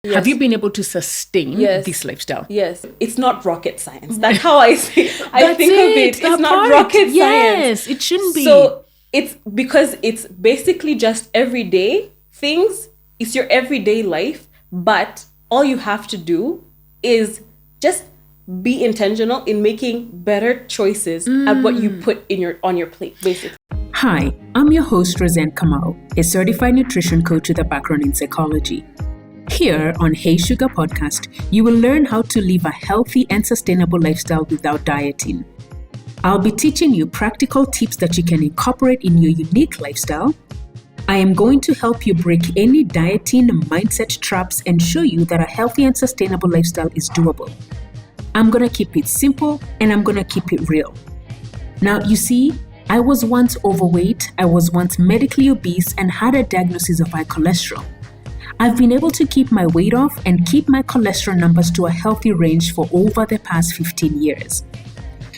Yes. Have you been able to sustain Yes. this lifestyle? Yes. It's not rocket science. That's how I think of it. It's that not part. rocket science. Yes, it shouldn't be. So it's because it's basically just everyday things. It's your everyday life, but all you have to do is just be intentional in making better choices at what you put on your plate, basically. Hi, I'm your host, Roseanne Kamal, a certified nutrition coach with a background in psychology. Here on Hey Sugar podcast, you will learn how to live a healthy and sustainable lifestyle without dieting. I'll be teaching you practical tips that you can incorporate in your unique lifestyle. I am going to help you break any dieting mindset traps and show you that a healthy and sustainable lifestyle is doable. I'm going to keep it simple and I'm going to keep it real. Now, you see, I was once overweight, I was once medically obese and had a diagnosis of high cholesterol. I've been able to keep my weight off and keep my cholesterol numbers to a healthy range for over the past 15 years.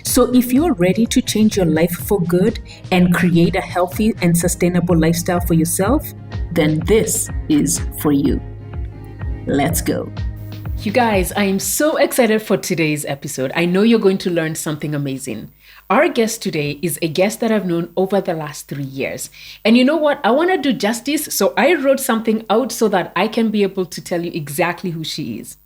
So if you're ready to change your life for good and create a healthy and sustainable lifestyle for yourself, then this is for you. Let's go. You guys, I am so excited for today's episode. I know you're going to learn something amazing. Our guest today is a guest that I've known over the last 3 years. And you know what? I want to do justice, so I wrote something out so that I can be able to tell you exactly who she is.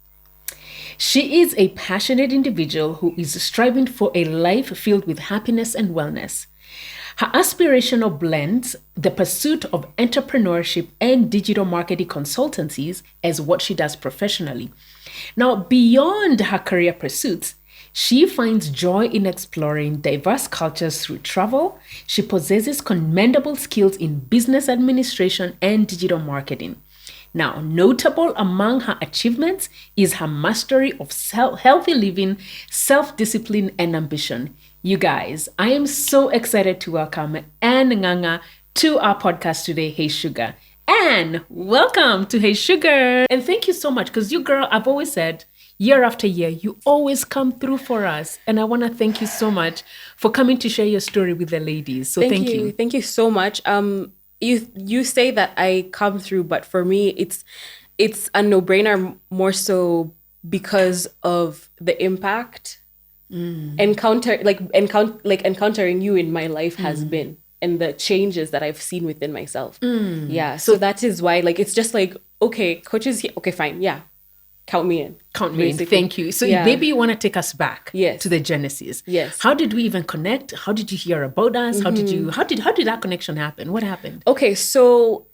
She is a passionate individual who is striving for a life filled with happiness and wellness. Her aspirational blends the pursuit of entrepreneurship and digital marketing consultancies as what she does professionally. Now, beyond her career pursuits, she finds joy in exploring diverse cultures through travel. She possesses commendable skills in business administration and digital marketing. Now, notable among her achievements is her mastery of healthy living, self-discipline, and ambition. You guys, I am so excited to welcome Anne Nganga to our podcast today, Hey Sugar. Anne, welcome to Hey Sugar. And thank you so much, because you, girl, I've always said, year after year, you always come through for us. And I want to thank you so much for coming to share your story with the ladies. So thank you. Thank you so much. You say that I come through, but for me, it's a no-brainer more so because of the impact encountering you in my life has been, and the changes that I've seen within myself. Yeah. So that is why, it's just okay, coach is here. Okay, fine. Yeah. Count me in. Count me in. Thank you. So maybe you want to take us back to the genesis. Yes. How did we even connect? How did you hear about us? How did that connection happen? What happened? Okay, so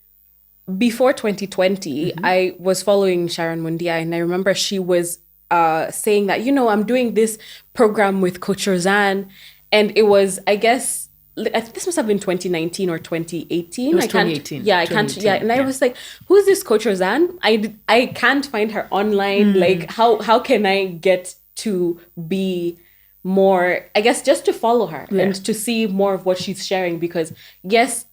before 2020, I was following Sharon Mundia, and I remember she was saying that, I'm doing this program with Coach Roseanne, and it was, I guess, this must have been 2019 or 2018. It was 2018. I can't. Yeah, and I was like, "Who's this Coach Roseanne? I can't find her online. How can I get to be more? I guess just to follow her and to see more of what she's sharing, because yes,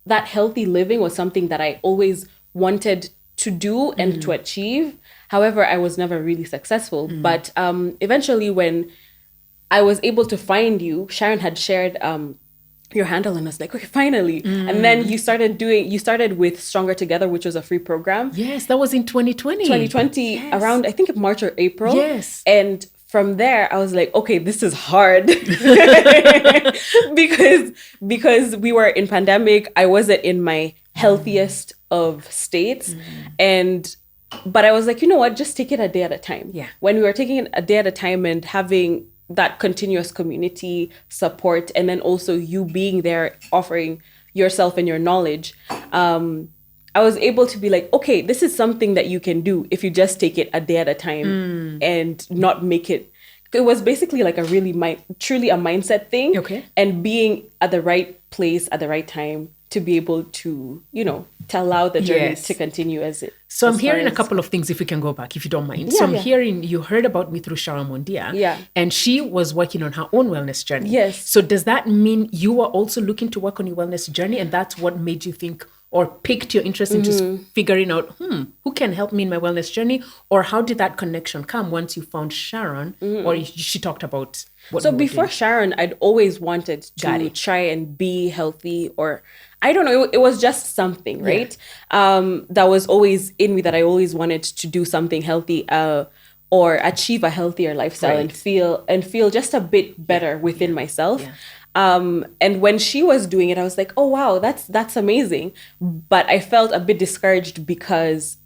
that healthy living was something that I always wanted to do and to achieve. However, I was never really successful. But eventually, when I was able to find you, Sharon had shared your handle, and I was like, okay, finally. And then you started with Stronger Together, which was a free program. Yes, that was in 2020. 2020, yes. Around, I think, March or April. Yes. And from there, I was like, okay, this is hard. because we were in pandemic. I wasn't in my healthiest of states. But I was like, you know what, just take it a day at a time. Yeah. When we were taking it a day at a time and having that continuous community support, and then also you being there offering yourself and your knowledge, I was able to be like, okay, this is something that you can do if you just take it a day at a time and not make it. It was basically like truly a mindset thing. Okay. And being at the right place at the right time to be able to, to allow the journey to continue as it. So I'm hearing a couple of things, if we can go back, if you don't mind. So I'm hearing, you heard about me through Sharon Mondia. Yeah. And she was working on her own wellness journey. Yes. So does that mean you were also looking to work on your wellness journey, and that's what made you think, or piqued your interest into figuring out, who can help me in my wellness journey? Or how did that connection come once you found Sharon, or she talked about what So you were before doing? Sharon, I'd always wanted to try and be healthy, or I don't know, it was just something, right? That was always in me, that I always wanted to do something healthy, or achieve a healthier lifestyle, and feel just a bit better within myself. And when she was doing it, I was like, oh wow, that's amazing. But I felt a bit discouraged because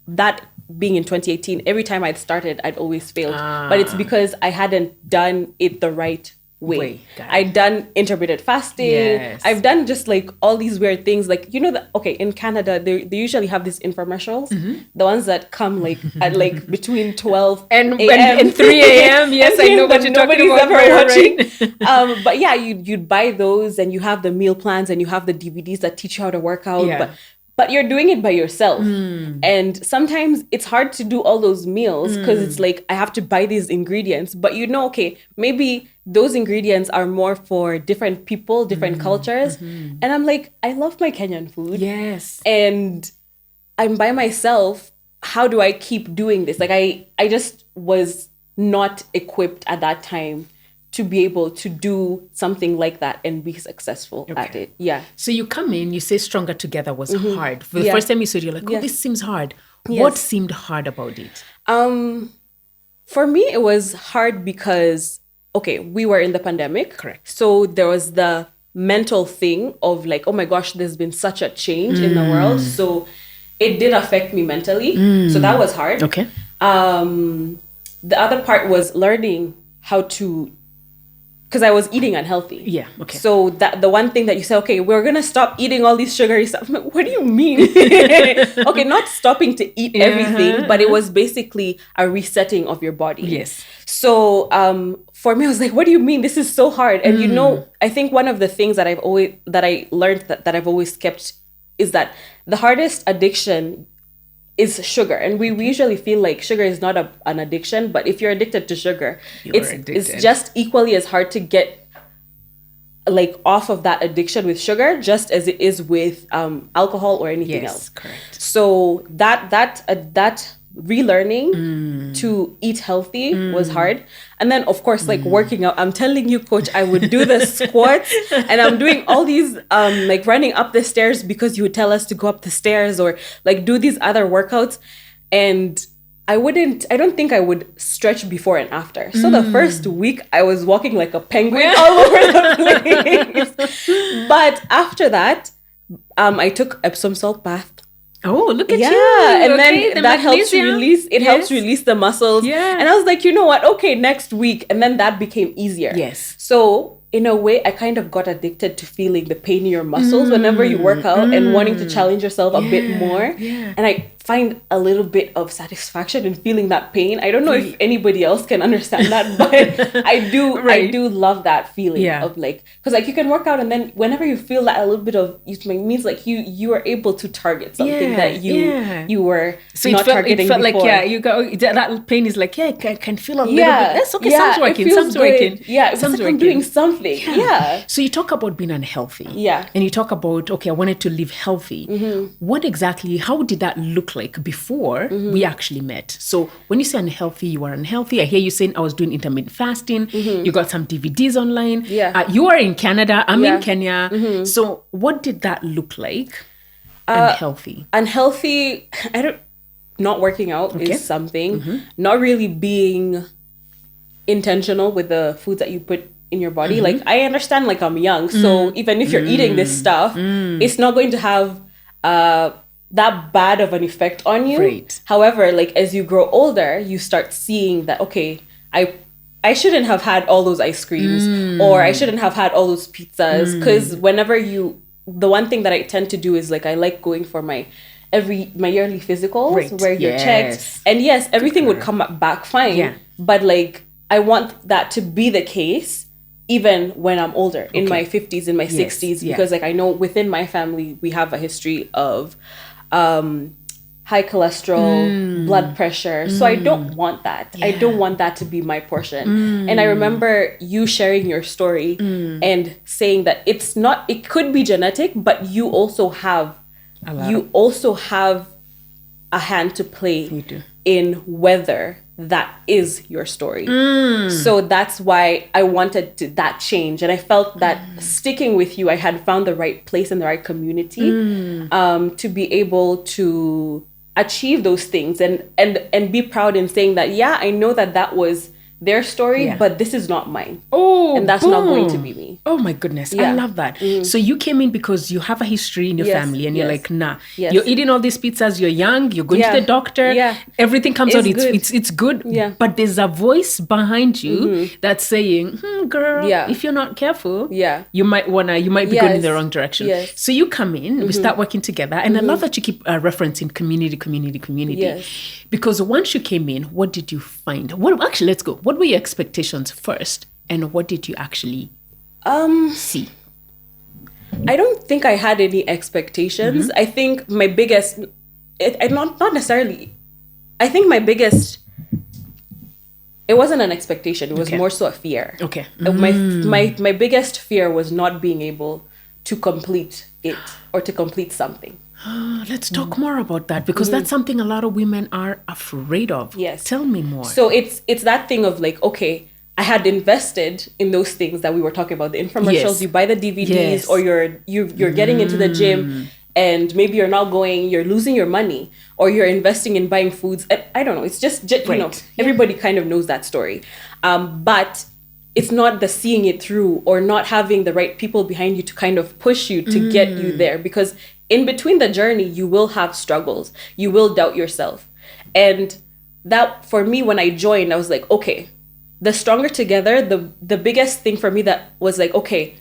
that being in 2018, every time I'd started, I'd always failed. But it's because I hadn't done it the right way. I'd done intermittent fasting. Yes. I've done just like all these weird things. Like, you know, okay, in Canada, they usually have these infomercials, the ones that come like at like between 12 and a.m. and 3 a.m. Yes, I know what you're talking nobody's about. ever watching. Right. But yeah, you'd buy those, and you have the meal plans, and you have the DVDs that teach you how to work out. But you're doing it by yourself. And sometimes it's hard to do all those meals because it's like, I have to buy these ingredients. But you know, okay, maybe those ingredients are more for different people, different cultures. And I'm like, I love my Kenyan food. Yes. And I'm by myself. How do I keep doing this? Like, I just was not equipped at that time to be able to do something like that and be successful at it. Yeah. So you come in, you say Stronger Together was hard. For the first time you said, you're like, oh, this seems hard. Yes. What seemed hard about it? For me, it was hard because, okay, we were in the pandemic. Correct. So there was the mental thing of like, oh my gosh, there's been such a change in the world. So it did affect me mentally. So that was hard. Okay. The other part was learning how to, because I was eating unhealthy. Yeah, okay. So that the one thing that you say, okay, we're going to stop eating all these sugary stuff. I'm like, what do you mean? Okay, not stopping to eat everything, but it was basically a resetting of your body. Yes. So for me, I was like, what do you mean? This is so hard. And you know, I think one of the things that I learned that I've always kept is that the hardest addiction is sugar. And we usually feel like sugar is not an addiction, but if you're addicted to sugar, it's just equally as hard to get like off of that addiction with sugar, just as it is with alcohol or anything else. Correct. So that relearning to eat healthy was hard. And then of course, like working out, I'm telling you, coach, I would do the squats and I'm doing all these like running up the stairs because you would tell us to go up the stairs, or like do these other workouts. And I don't think I would stretch before and after. So the first week I was walking like a penguin all over the place. But after that, I took Epsom salt bath. Oh, look at you. And Okay, then that helps release, helps release the muscles. Yeah. And I was like, you know what? Okay, next week. And then that became easier. Yes. So in a way, I kind of got addicted to feeling the pain in your muscles whenever you work out and wanting to challenge yourself a bit more. Yeah. And I find a little bit of satisfaction in feeling that pain. I don't know if anybody else can understand that, but I do. I do love that feeling of like, because like you can work out and then whenever you feel that a little bit of, it means like you are able to target something that you were not targeting it felt before. like, you go, that pain is like, I can feel a little bit. That's okay. Sounds working. Sounds working. Yeah, it's like I'm doing something. Yeah. So you talk about being unhealthy. Yeah. And you talk about, okay, I wanted to live healthy. What exactly, how did that look like before we actually met? So when you say unhealthy, you are unhealthy. I hear you saying I was doing intermittent fasting. You got some DVDs online. Yeah. You are in Canada. I'm in Kenya. So what did that look like? Unhealthy. Unhealthy, not working out is something. Not really being intentional with the foods that you put in your body. Like I understand, like I'm young, so even if you're eating this stuff, it's not going to have that bad of an effect on you. Right. However, like as you grow older, you start seeing that, okay, I shouldn't have had all those ice creams or I shouldn't have had all those pizzas, because whenever the one thing that I tend to do is like I like going for my yearly physicals where you're checked, and yes, everything would come back fine, but like I want that to be the case even when I'm older, in my 50s, in my 60s, because like I know within my family we have a history of high cholesterol, blood pressure. So I don't want that. I don't want that to be my portion. And I remember you sharing your story and saying that it could be genetic, but you also have you also have a hand to play You do. in whether that is your story. So that's why I wanted that change. And I felt that sticking with you, I had found the right place and the right community to be able to achieve those things and be proud in saying that, yeah, I know that was their story, but this is not mine. Oh, and that's not going to be me. Oh my goodness. I Yeah. love that. So you came in because you have a history in your Yes, family and you're yes. like, nah, Yes. you're eating all these pizzas, you're young, you're going to Yeah. the doctor, Yeah. everything comes It's out, good. it's good. Yeah. But there's a voice behind you that's saying, girl, Yeah. if you're not careful, Yeah. you might be going in Yes. the wrong direction. Yes. So you come in, we start working together. And I love that you keep referencing community. Yes. Because once you came in, what did you find? Actually, let's go. What were your expectations first? And what did you actually see? I don't think I had any expectations. I think my biggest, not necessarily, I think my biggest, it wasn't an expectation. It was more so a fear. Okay. My biggest fear was not being able to complete it or to complete something. Let's talk more about that because that's something a lot of women are afraid of. Yes. Tell me more. So it's that thing of like, okay, I had invested in those things that we were talking about, the infomercials. Yes. You buy the DVDs, Yes. or you're getting into the gym, and maybe you're not going. You're losing your money, or you're investing in buying foods. I don't know. It's just you know, Right. everybody kind of knows that story, but it's not the seeing it through or not having the right people behind you to kind of push you to get you there, because in between the journey you will have struggles, you will doubt yourself. And that, for me, when I joined, I was like, okay, the stronger together, the biggest thing for me that was like, okay,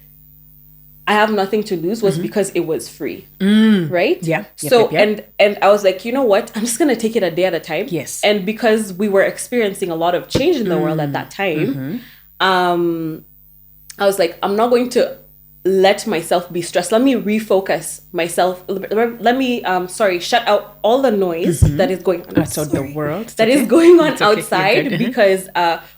I have nothing to lose, was because it was free. Right? Yeah. So Yep. and I was like, you know what? I'm just gonna take it a day at a time. Yes. And because we were experiencing a lot of change in the world at that time, I was like, I'm not going to let myself be stressed. Let me refocus myself. Let me shut out all the noise that is going on Outside the world. that is going on It's okay. You're outside, good. because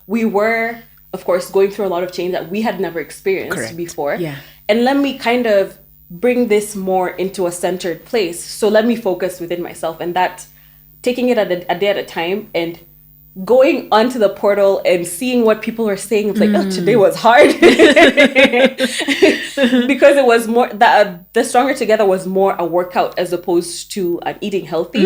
we were, of course, going through a lot of change that we had never experienced Correct. before. Yeah. And let me kind of bring this more into a centered place. So let me focus within myself, and that taking it a day at a time and going onto the portal and seeing what people were saying. It's like, oh, today was hard. Because it was more that the Stronger Together was more a workout as opposed to an eating healthy.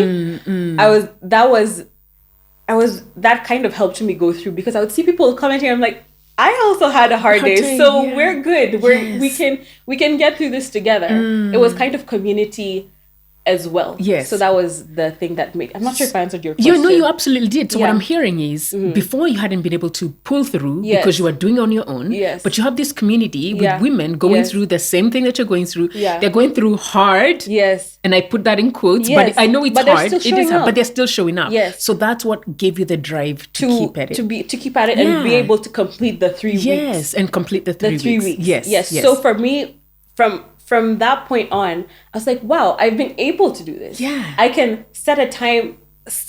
That kind of helped me go through, because I would see people commenting. I'm like, I also had a hard day, so yeah. we're good. We can get through this together. It was kind of community as well. Yes. So that was the thing that made. I'm not sure if I answered your question. You absolutely did. So what Yeah. I'm hearing is before you hadn't been able to pull through Yes. because you were doing on your own. Yes. But you have this community with Yeah. women going Yes. through the same thing that you're going through. Yeah. They're going through hard. Yes. And I put that in quotes, Yes. but I know it's But they're hard. still It is showing hard, up. but they're still showing up. Yes. So that's what gave you the drive to keep at it. To keep at it and be Yeah. able to complete the 3 weeks. Yes, and complete the 3 The 3 weeks. weeks. Yes. So for me, from that point on, I was like, wow, I've been able to do this. Yeah. I can set a time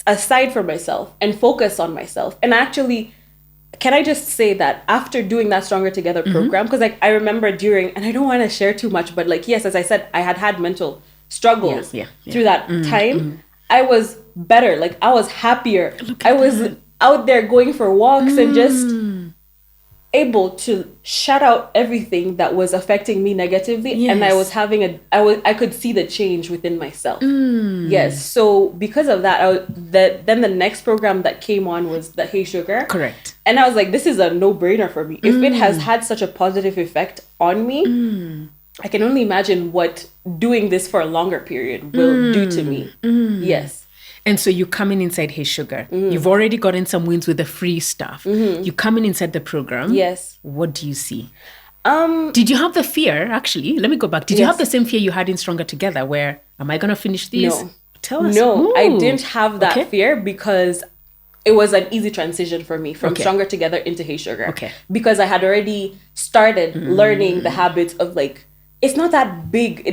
aside for myself and focus on myself. And actually, can I just say that after doing that Stronger Together program, because like I remember during, and I don't want to share too much, but like, yes, as I said, I had mental struggles Yeah. through that time. I was better. Like I was happier. I was out there going for walks and just able to shut out everything that was affecting me negatively. And I Yes. was having I could see the change within myself. Yes. So because of that, then the next program that came on was the Hey Sugar. Correct. And I was like, this is a no-brainer for me. If it has had such a positive effect on me, I can only imagine what doing this for a longer period will do to me. Yes. And so you come in inside Hey Sugar. You've already gotten some wins with the free stuff. You come in inside the program. Yes. What do you see? Did you have the fear, actually? Let me go back. Did you have the same fear you had in Stronger Together where, am I going to finish these? No. Tell us. No, I Ooh. didn't have that Okay. fear because it was an easy transition for me from Okay. Stronger Together into Hey Sugar. Okay. Because I had already started learning the habits of like, it's not that big.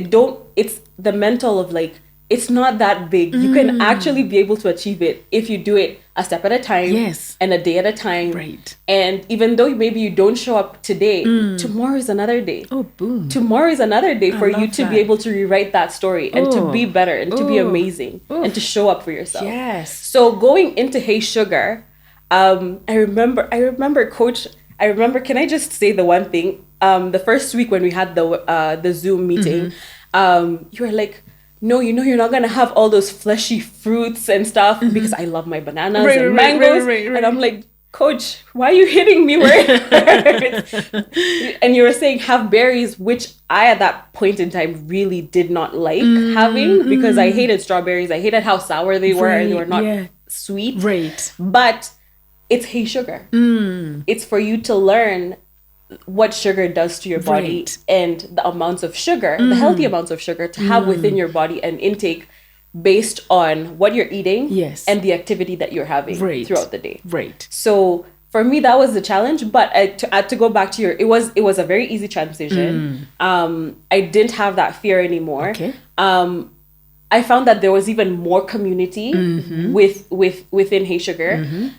It's the mental of like, it's not that big. You can actually be able to achieve it if you do it a step at a time. Yes. And a day at a time. Right. And even though maybe you don't show up today, tomorrow is another day. Oh, boom. Tomorrow is another day for you to that. be able to rewrite that story and to be better and to be amazing and to show up for yourself. Yes. So going into Hey Sugar, I remember Coach, can I just say the one thing? The first week when we had the Zoom meeting, you were like, no, you're not going to have all those fleshy fruits and stuff because I love my bananas and mangoes. Right. And I'm like, Coach, why are you hitting me where it hurts? And you were saying have berries, which I, at that point in time, really did not like having because I hated strawberries. I hated how sour they were and they were not sweet. Right. But it's Hey Sugar. It's for you to learn what sugar does to your body and the amounts of sugar, the healthy amounts of sugar to have within your body and intake based on what you're eating and the activity that you're having throughout the day. Right. So for me, that was the challenge. But to go back to it was a very easy transition. I didn't have that fear anymore. Okay. I found that there was even more community within Hey Sugar.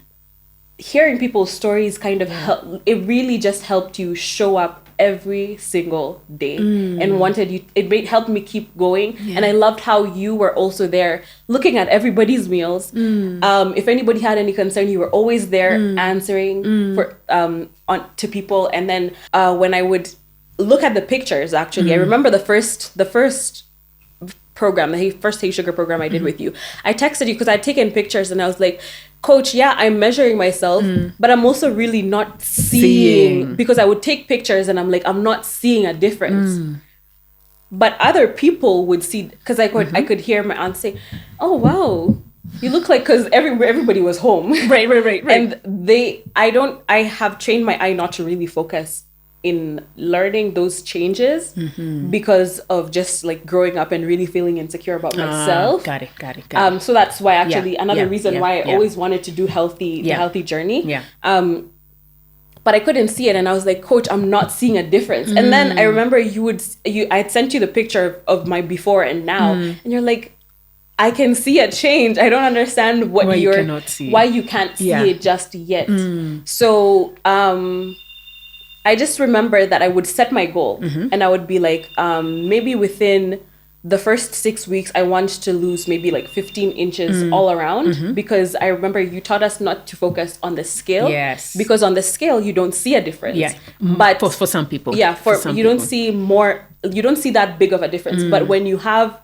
Hearing people's stories kind of it really just helped you show up every single day and helped me keep going. And I loved how you were also there looking at everybody's meals. If anybody had any concern, you were always there answering to people. And then when I would look at the pictures, actually, I remember the first program, the first Hey Sugar program I did with you, I texted you because I'd taken pictures and I was like, Coach, I'm measuring myself, but I'm also really not seeing because I would take pictures and I'm like, I'm not seeing a difference. But other people would see, because I could hear my aunt say, oh, wow, you look like, because everybody was home. Right. And I have trained my eye not to really focus in learning those changes because of just like growing up and really feeling insecure about myself. Got it. So that's why actually another reason why I always wanted to do the healthy journey. Yeah. But I couldn't see it, and I was like, Coach, I'm not seeing a difference. And then I remember I had sent you the picture of my before and now, and you're like, I can see a change. I don't understand why you can't see it just yet. So I just remember that I would set my goal and I would be like, maybe within the first 6 weeks, I want to lose maybe like 15 inches all around because I remember you taught us not to focus on the scale. Yes. Because on the scale, you don't see a difference. Yeah. But for some people. Yeah. You don't see that big of a difference. But when you have,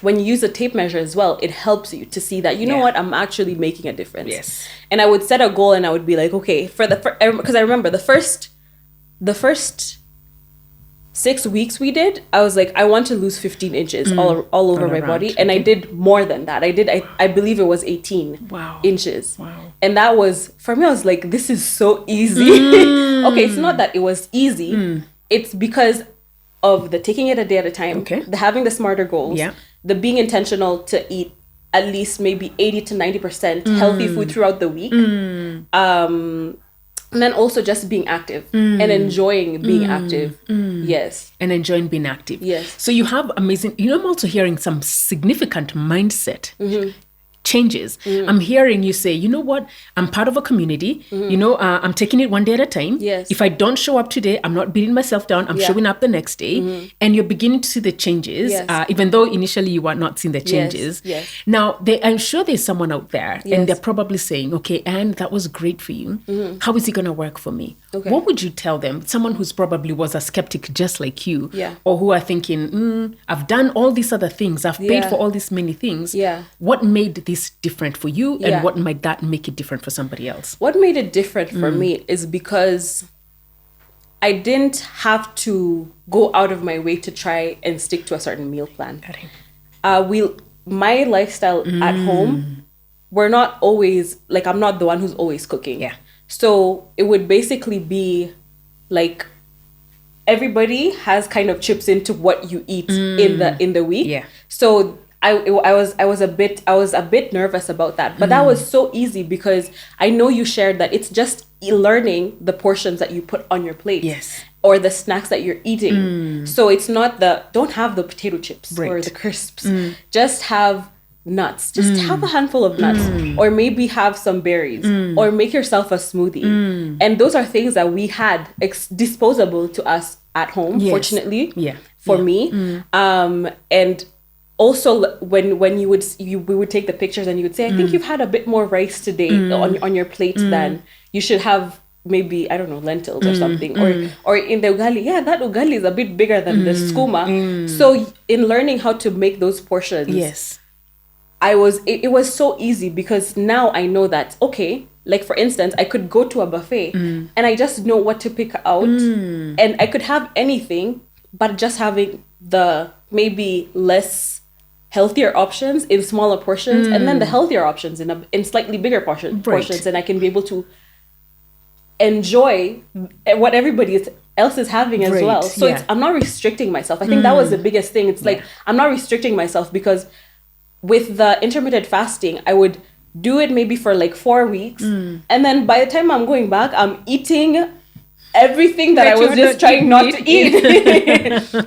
when you use a tape measure as well, it helps you to see that, you know what, I'm actually making a difference. Yes. And I would set a goal and I would be like, okay, because I remember the first 6 weeks we did, I was like, I want to lose 15 inches all over my body. And I did more than that. I believe it was 18 inches. Wow. And that was, for me, I was like, this is so easy. Okay, it's not that it was easy. It's because of the taking it a day at a time, the having the smarter goals, the being intentional to eat at least maybe 80 to 90% healthy food throughout the week. And then also just being active and enjoying being active. Yes. And enjoying being active. Yes. So you have amazing, I'm also hearing some significant mindset changes. I'm hearing you say, you know what, I'm part of a community, I'm taking it one day at a time. Yes. If I don't show up today, I'm not beating myself down, I'm showing up the next day. And you're beginning to see the changes, even though initially you were not seeing the changes. Yes. Now, I'm sure there's someone out there and they're probably saying, okay, Anne, that was great for you. How is it going to work for me? Okay. What would you tell them? Someone who's probably was a skeptic just like you, or who are thinking, I've done all these other things, I've paid for all these many things. What made this different for you, and what might that make it different for somebody else? What made it different for me is because I didn't have to go out of my way to try and stick to a certain meal plan. My lifestyle at home, we're not always, like, I'm not the one who's always cooking. Yeah. So it would basically be like everybody has kind of chips into what you eat in the week. Yeah. So I was a bit nervous about that, but that was so easy because I know you shared that it's just learning the portions that you put on your plate. Yes. or the snacks that you're eating. So it's not don't have the potato chips or the crisps. Just have nuts. Just have a handful of nuts, or maybe have some berries, or make yourself a smoothie. And those are things that we had disposable to us at home, fortunately, for me. And also when we would take the pictures and you would say, I think you've had a bit more rice today on your plate than you should have. Maybe, I don't know, lentils or something, or in the ugali, that ugali is a bit bigger than the skuma. So in learning how to make those portions, it was so easy, because now I know that, okay, like for instance, I could go to a buffet and I just know what to pick out, and I could have anything, but just having the maybe less healthier options in smaller portions, and then the healthier options in slightly bigger portions, and I can be able to enjoy what everybody else is having as well. So I'm not restricting myself. I think that was the biggest thing. It's like, I'm not restricting myself, because with the intermittent fasting, I would do it maybe for like 4 weeks. And then by the time I'm going back, I'm eating everything that I was just trying not to eat.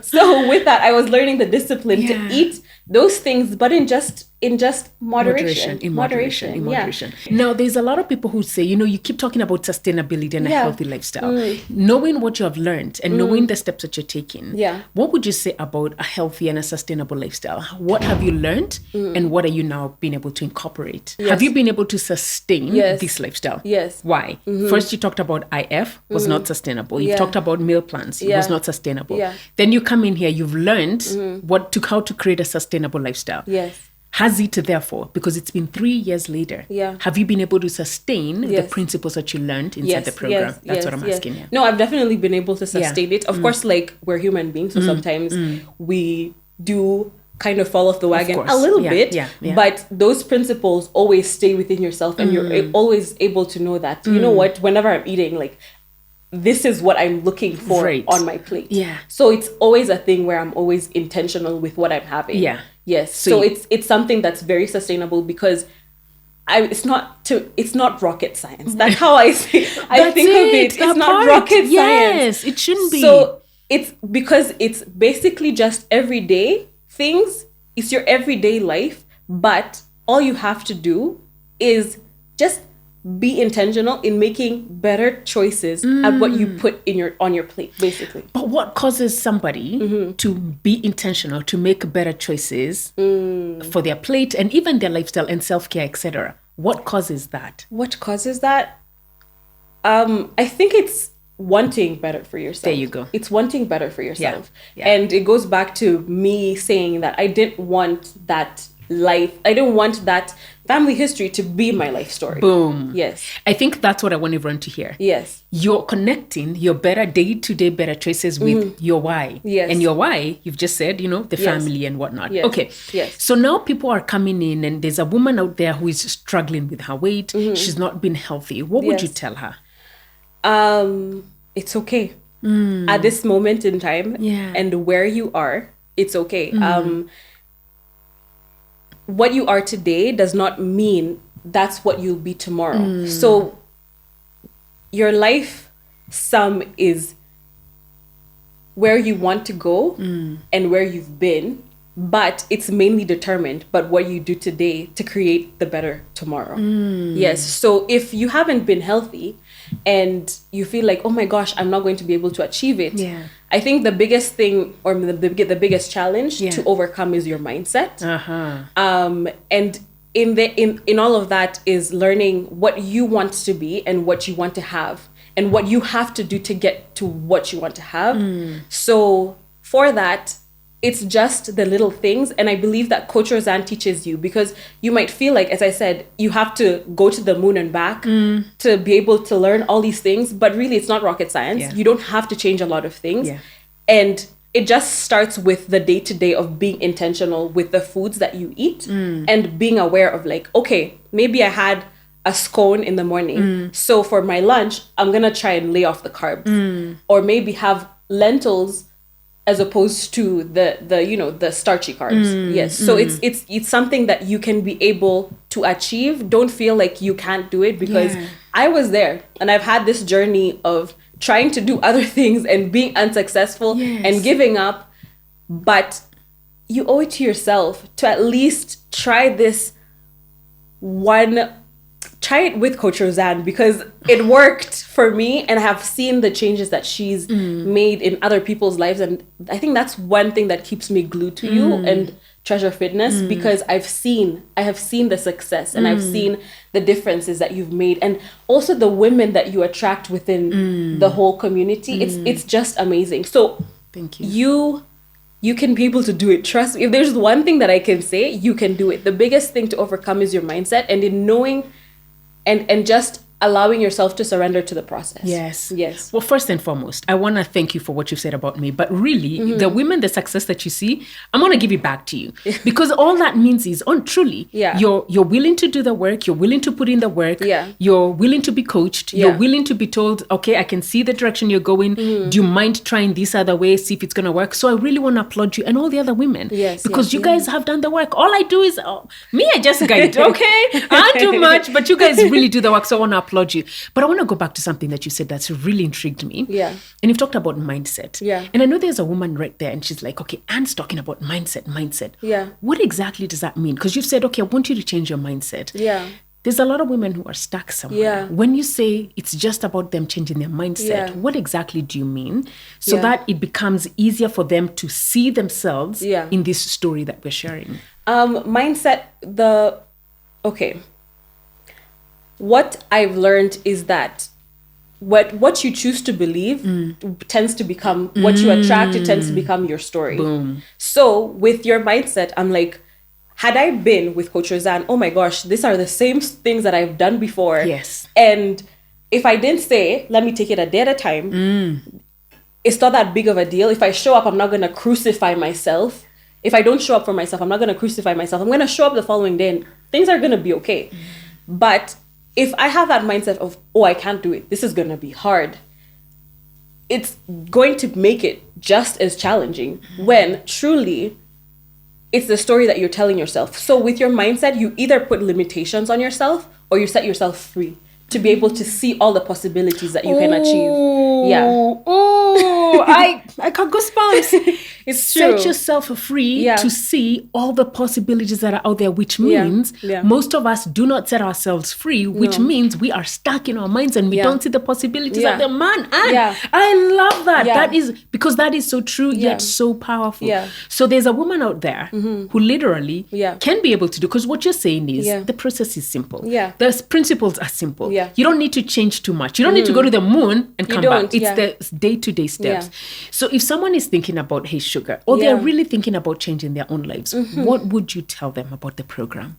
So with that, I was learning the discipline to eat those things, but in just moderation. In moderation. Now, there's a lot of people who say, you keep talking about sustainability and a healthy lifestyle. Knowing what you have learned and knowing the steps that you're taking, what would you say about a healthy and a sustainable lifestyle? What have you learned and what are you now being able to incorporate? Have you been able to sustain this lifestyle? Yes. Why? First, you talked about IF was not sustainable. You've talked about meal plans. It was not sustainable. Then you come in here, you've learned how to create a sustainable lifestyle. Yes. Has it, therefore, because it's been 3 years later, have you been able to sustain the principles that you learned inside the program? That's what I'm asking you. No, I've definitely been able to sustain it. Of course, like, we're human beings, so sometimes we do kind of fall off the wagon a little bit, but those principles always stay within yourself, and you're always able to know that, you know what, whenever I'm eating, like, this is what I'm looking for on my plate. So it's always a thing where I'm always intentional with what I'm having. Yes. So it's something that's very sustainable, because it's not rocket science. That's how I think of it. It's not rocket science. Yes, it shouldn't be. So it's because it's basically just everyday things. It's your everyday life, but all you have to do is just be intentional in making better choices at what you put on your plate, basically. But what causes somebody to be intentional, to make better choices for their plate and even their lifestyle and self-care, etc.? What causes that? What causes that? I think it's wanting better for yourself. There you go. It's wanting better for yourself. And it goes back to me saying that I didn't want that life. I didn't want that family history to be my life story. Boom. Yes. I think that's what I want everyone to hear. Yes. You're connecting your better day-to-day better choices with your why. Yes. And your why, you've just said, the family and whatnot. Yes. Okay. Yes. So now people are coming in, and there's a woman out there who is struggling with her weight. She's not been healthy. What would you tell her? It's okay. At this moment in time and where you are, it's okay. What you are today does not mean that's what you'll be tomorrow. So your life sum is where you want to go and where you've been, but it's mainly determined by what you do today to create the better tomorrow. Yes. So if you haven't been healthy and you feel like, oh my gosh, I'm not going to be able to achieve it. I think the biggest thing, or the biggest challenge to overcome, is your mindset. And in all of that is learning what you want to be and what you want to have and what you have to do to get to what you want to have. So for that, it's just the little things. And I believe that Coach Roseanne teaches you, because you might feel like, as I said, you have to go to the moon and back to be able to learn all these things. But really, it's not rocket science. You don't have to change a lot of things. And it just starts with the day-to-day of being intentional with the foods that you eat and being aware of, like, okay, maybe I had a scone in the morning. So for my lunch, I'm going to try and lay off the carbs. Or maybe have lentils as opposed to the starchy carbs. Yes. So it's something that you can be able to achieve. Don't feel like you can't do it, because I was there, and I've had this journey of trying to do other things and being unsuccessful and giving up. But you owe it to yourself to at least try it with Coach Roseanne, because it worked for me, and I have seen the changes that she's made in other people's lives. And I think that's one thing that keeps me glued to you and Treasure Fitness, because I have seen the success, and I've seen the differences that you've made, and also the women that you attract within the whole community. It's just amazing. So thank you. You can be able to do it. Trust me. If there's one thing that I can say, you can do it. The biggest thing to overcome is your mindset, and in knowing and just allowing yourself to surrender to the process. Yes. Well, first and foremost, I want to thank you for what you've said about me. But really, the women, the success that you see, I'm going to give it back to you. Because all that means is, truly, you're willing to do the work. You're willing to put in the work. You're willing to be coached. You're willing to be told, okay, I can see the direction you're going. Do you mind trying this other way? See if it's going to work. So I really want to applaud you and all the other women. Because you guys have done the work. All I do is, I just guide, okay? I don't do much, but you guys really do the work. So I want to applaud you. But I want to go back to something that you said that's really intrigued me. And you've talked about mindset. And I know there's a woman right there, and she's like, okay, Anne's talking about mindset. What exactly does that mean? Because you've said, okay, I want you to change your mindset. There's a lot of women who are stuck somewhere. When you say it's just about them changing their mindset, what exactly do you mean? So that it becomes easier for them to see themselves in this story that we're sharing. Mindset, what I've learned is that what you choose to believe tends to become what you attract. It tends to become your story. Boom. So with your mindset, I'm like, had I been with Coach Roseanne, oh my gosh, these are the same things that I've done before. And if I didn't say, let me take it a day at a time, it's not that big of a deal. If I show up, I'm not going to crucify myself. If I don't show up for myself, I'm not going to crucify myself. I'm going to show up the following day and things are going to be okay. But if I have that mindset of, I can't do it, this is going to be hard, it's going to make it just as challenging when truly it's the story that you're telling yourself. So with your mindset, you either put limitations on yourself or you set yourself free to be able to see all the possibilities that you can achieve. I got goosebumps. It's true. Set yourself free to see all the possibilities that are out there, which means most of us do not set ourselves free, which means we are stuck in our minds and we don't see the possibilities out there. Man, I love that. That is because that is so true, yet so powerful. So there's a woman out there who literally can be able to do, because what you're saying is the process is simple. The principles are simple. You don't need to change too much. You don't need to go to the moon and come back. It's the day-to-day steps. So if someone is thinking about Hey Sugar, or they're really thinking about changing their own lives, what would you tell them about the program?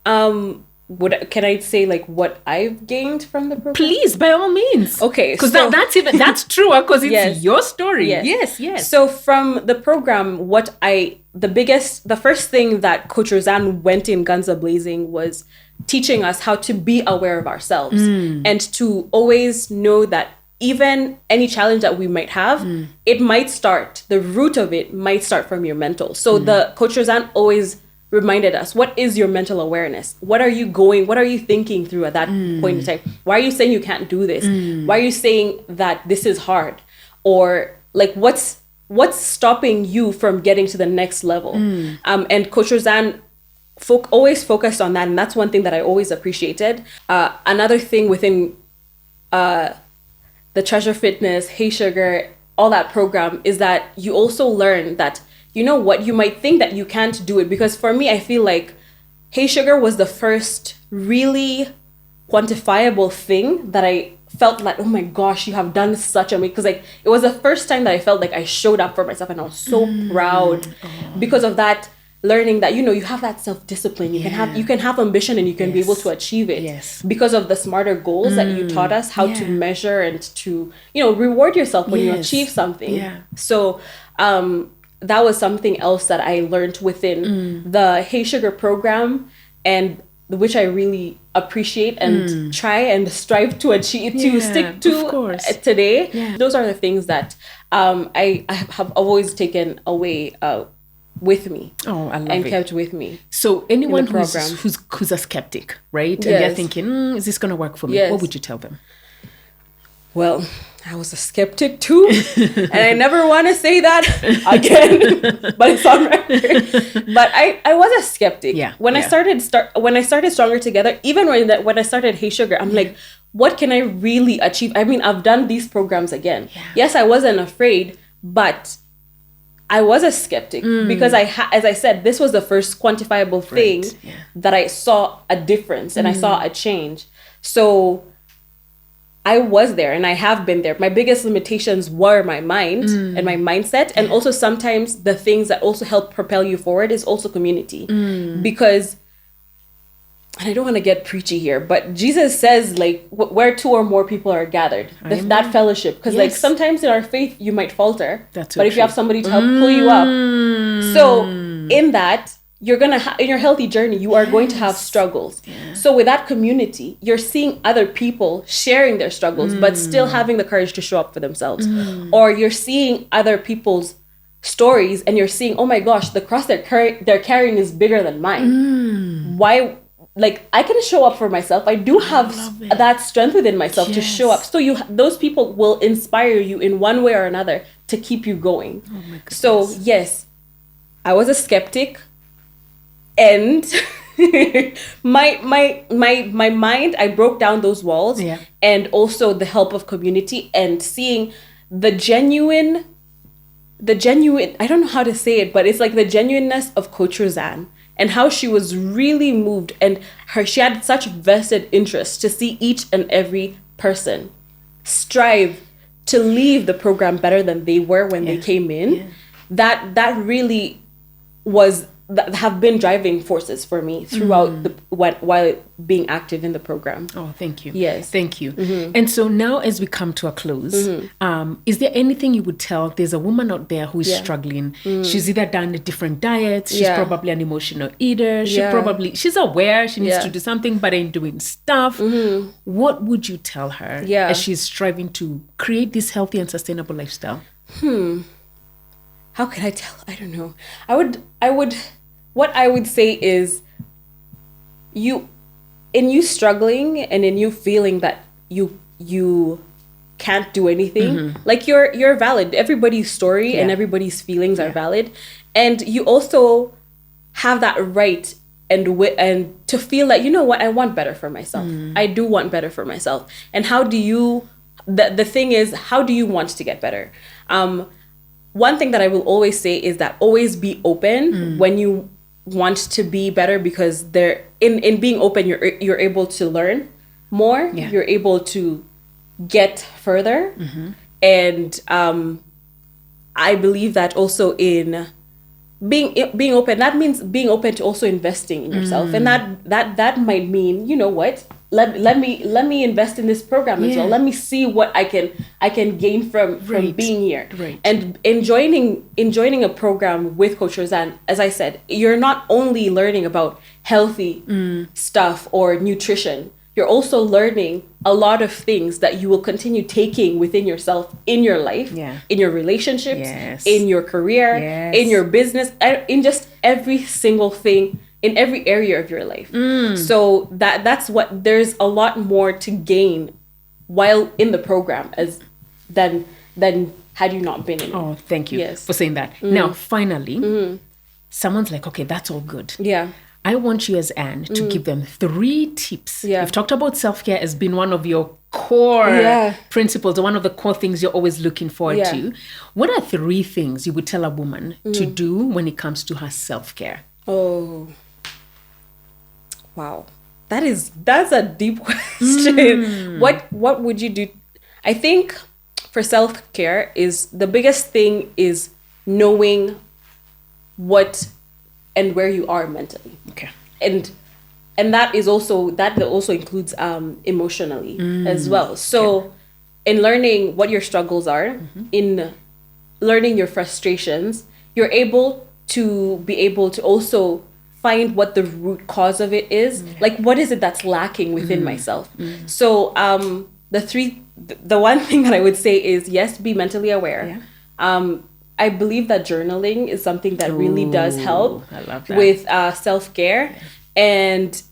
Can I say like what I've gained from the program? Please, by all means. Okay, because that's true, because it's your story. Yes. So from the program, the first thing that Coach Roseanne went in guns a-blazing was teaching us how to be aware of ourselves and to always know that even any challenge that we might have, the root of it might start from your mental. So the Coach Roseanne always reminded us, what is your mental awareness? What are you thinking through at that point in time? Why are you saying you can't do this? Why are you saying that this is hard? Or like, what's stopping you from getting to the next level? And Coach Roseanne always focused on that. And that's one thing that I always appreciated. Another thing within the Treasure Fitness, Hey Sugar, all that program is that you also learn that, you know what, you might think that you can't do it. Because for me, I feel like Hey Sugar was the first really quantifiable thing that I felt like, oh my gosh, you have done such a, because like it was the first time that I felt like I showed up for myself, and I was so proud because of that. Learning that, you have that self-discipline, you can have ambition, and you can be able to achieve it because of the smarter goals that you taught us how to measure and to, reward yourself when you achieve something. So that was something else that I learned within the Hey Sugar program, and which I really appreciate and try and strive to achieve, to stick to today. Those are the things that I have always taken away with me. I love and it. Kept with me. So anyone who's a skeptic, right? And they're thinking, is this going to work for me? What would you tell them? Well, I was a skeptic too, and I never want to say that again, but it's on record. But I was a skeptic. When I started Stronger Together, even when I started Hey Sugar, I'm like, what can I really achieve? I mean, I've done these programs again. Yes, I wasn't afraid, but I was a skeptic because as I said, this was the first quantifiable thing that I saw a difference and I saw a change. So I was there and I have been there. My biggest limitations were my mind and my mindset. And also sometimes the things that also help propel you forward is also community. Because, and I don't want to get preachy here, but Jesus says like where 2 or more people are gathered, that fellowship. Because like sometimes in our faith, you might falter. But if you have somebody to help pull you up. So in that, you're going to in your healthy journey, you are going to have struggles. So with that community, you're seeing other people sharing their struggles, but still having the courage to show up for themselves. Or you're seeing other people's stories and you're seeing, oh my gosh, the cross they're carrying is bigger than mine. Why? Like, I can show up for myself. I do have that strength within myself to show up. So those people will inspire you in one way or another to keep you going. Oh my goodness. So yes, I was a skeptic. And my mind, I broke down those walls and also the help of community and seeing the genuine, I don't know how to say it, but it's like the genuineness of Coach Roseanne and how she was really moved and she had such vested interest to see each and every person strive to leave the program better than they were when they came in. That really was that have been driving forces for me throughout while being active in the program. Oh, thank you. Yes. Thank you. And so now as we come to a close, is there anything you would tell? There's a woman out there who is struggling. She's either done a different diet. She's probably an emotional eater. She's aware she needs to do something, but ain't doing stuff. What would you tell her as she's striving to create this healthy and sustainable lifestyle? How can I tell? I don't know. What I would say is you struggling and in you feeling that you can't do anything, like you're valid. Everybody's story and everybody's feelings are valid. And you also have that right and to feel like, you know what, I want better for myself. I do want better for myself. And how do you, the thing is, how do you want to get better? One thing that I will always say is that always be open when you want to be better, because in being open, you're able to learn more. You're able to get further. And I believe that also in being open, that means being open to also investing in yourself. And that might mean, you know what, let me invest in this program as well. Let me see what I can gain from being here. And in joining a program with Coach Roseanne, as I said, you're not only learning about healthy stuff or nutrition, you're also learning a lot of things that you will continue taking within yourself, in your life, in your relationships, in your career, in your business, in just every single thing, in every area of your life. So that's what, there's a lot more to gain while in the program than had you not been in it. Oh, thank you for saying that. Now, finally, someone's like, okay, that's all good. I want you as Anne to give them 3 tips. You've talked about self-care as being one of your core principles, or one of the core things you're always looking forward to. What are 3 things you would tell a woman to do when it comes to her self-care? Oh, wow. That's a deep question. What would you do? I think for self-care is the biggest thing is knowing what and where you are mentally. Okay. And that also includes emotionally as well. So in learning what your struggles are, in learning your frustrations, you're able to also find what the root cause of it is. Like, what is it that's lacking within myself? So the one thing that I would say is, yes, be mentally aware. I believe that journaling is something that really does help with self-care. And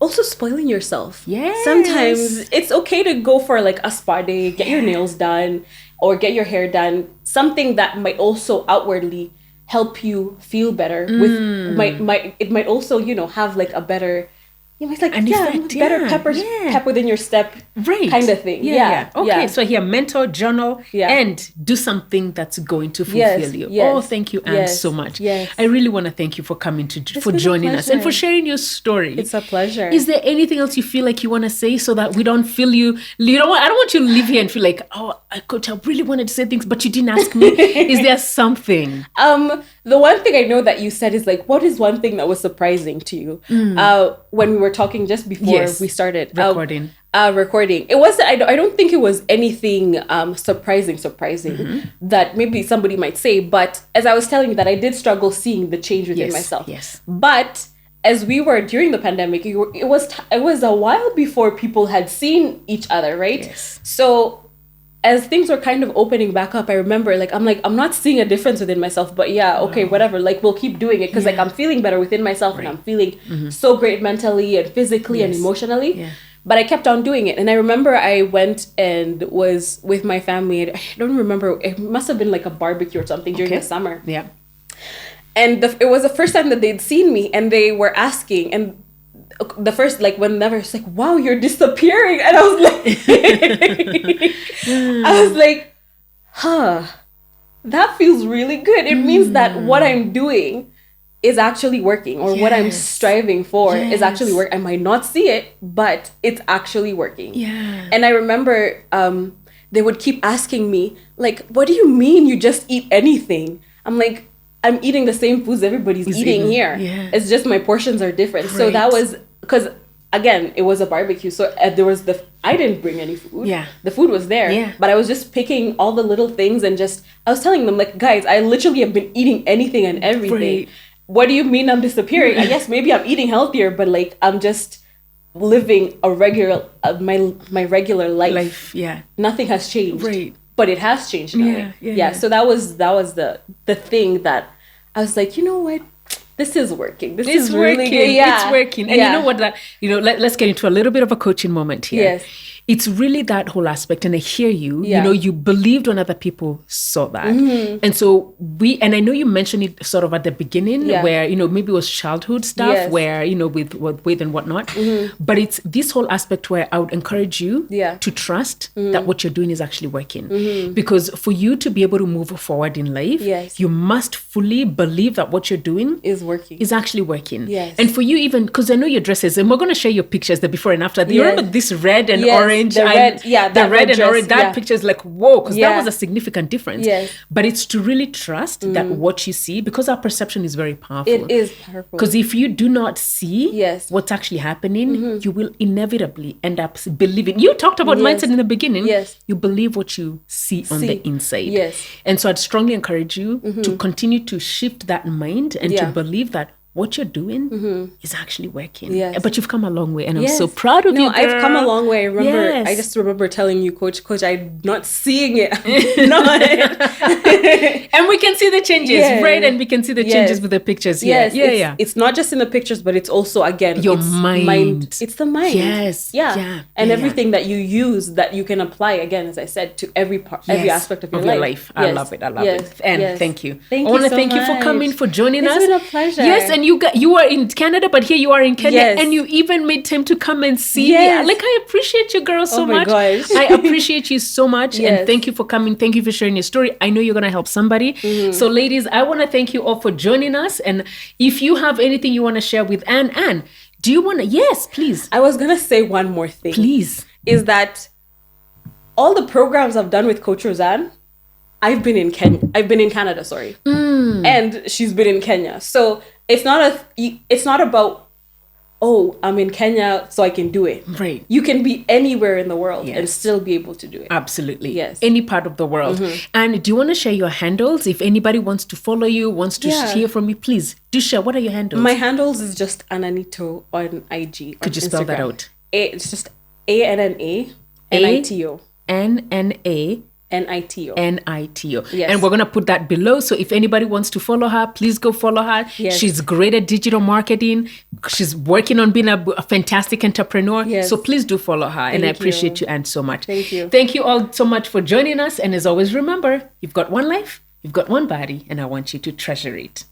also spoiling yourself. Yes. Sometimes it's okay to go for like a spa day, get your nails done or get your hair done. Something that might also outwardly help you feel better it might also, have like a better, it's like, better pep within your step, right, kind of thing. Okay, so here, mentor, journal, and do something that's going to fulfill you. Oh, thank you, Anne, so much. I really want to thank you for coming for joining us and for sharing your story. It's a pleasure. Is there anything else you feel like you want to say so that we don't feel I don't want you to leave here and feel like, oh, Coach, I really wanted to say things, but you didn't ask me. Is there something? The one thing I know that you said is like, what is one thing that was surprising to you when we were talking just before we started recording? It was, I don't think it was anything surprising that maybe somebody might say, but as I was telling you that I did struggle seeing the change within myself. But as we were during the pandemic, it was a while before people had seen each other, right? So as things were kind of opening back up, I remember I'm not seeing a difference within myself, but whatever, like we'll keep doing it because like I'm feeling better within myself and I'm feeling so great mentally and physically and emotionally. But I kept on doing it. And I remember I went and was with my family. I don't remember, it must have been like a barbecue or something during the summer. And it was the first time that they'd seen me and they were asking, and the first, like, whenever it's like, wow, you're disappearing. And I was like, that feels really good. It means that what I'm doing is actually working, or what I'm striving for is actually working. I might not see it, but it's actually working. And I remember they would keep asking me, like, what do you mean you just eat anything? I'm like, I'm eating the same foods everybody's eating here. It's just my portions are different. So that was, because again, it was a barbecue. So I didn't bring any food. The food was there. But I was just picking all the little things and I was telling them, like, guys, I literally have been eating anything and everything. What do you mean I'm disappearing? I guess maybe I'm eating healthier, but like, I'm just living a regular, my regular life. Nothing has changed. But it has changed now. So that was the thing that I was like, you know what? This is working. This is really good. It's working. And you know what? Let's get into a little bit of a coaching moment here. It's really that whole aspect. And I hear you, you believed when other people saw that. And so and I know you mentioned it sort of at the beginning where, maybe it was childhood stuff where, with weight and whatnot. But it's this whole aspect where I would encourage you to trust that what you're doing is actually working. Because for you to be able to move forward in life, you must fully believe that what you're doing is actually working. And for you even, because I know your dresses, and we're going to share your pictures, the before and after. You remember this red and orange? The red and orange, that picture is like, whoa, because that was a significant difference. But it's to really trust that what you see, because our perception is very powerful. It is powerful. Because if you do not see what's actually happening, you will inevitably end up believing. You talked about mindset in the beginning. You believe what you see on the inside. And so I'd strongly encourage you to continue to shift that mind and to believe that what you're doing is actually working. But you've come a long way, and I'm so proud of you, girl. I've come a long way. I just remember telling you, Coach, I'm not seeing it. I'm not. And we can see the changes, right? And we can see the changes with the pictures here. It's not just in the pictures, but it's also, again, your mind. It's the mind. And everything that you use that you can apply, again, as I said, to every aspect of your life. I love it. And thank you. I want to so thank you for coming, for joining us. It's been a pleasure. And you are in Canada, but here you are in Kenya, and you even made time to come and see me. Like, I appreciate you, girl, so much. Gosh. I appreciate you so much, and thank you for coming. Thank you for sharing your story. I know you're going to help somebody. So, ladies, I want to thank you all for joining us. And if you have anything you want to share with Anne, do you want to? Yes, please. I was going to say one more thing. Please. Is that all the programs I've done with Coach Roseanne, I've been in Canada, sorry. And she's been in Kenya. So it's not about, oh, I'm in Kenya, so I can do it. Right. You can be anywhere in the world and still be able to do it. Absolutely. Yes. Any part of the world. And do you want to share your handles? If anybody wants to follow you, wants to hear from you, please do share. What are your handles? My handles is just Ananito on IG. Could you spell that out? It's just ANNA NITO. NNA NITO. NITO. Yes. And we're going to put that below. So if anybody wants to follow her, please go follow her. Yes. She's great at digital marketing. She's working on being a fantastic entrepreneur. Yes. So please do follow her. And I appreciate you, Anne, so much. Thank you. Thank you all so much for joining us. And as always, remember, you've got one life, you've got one body, and I want you to treasure it.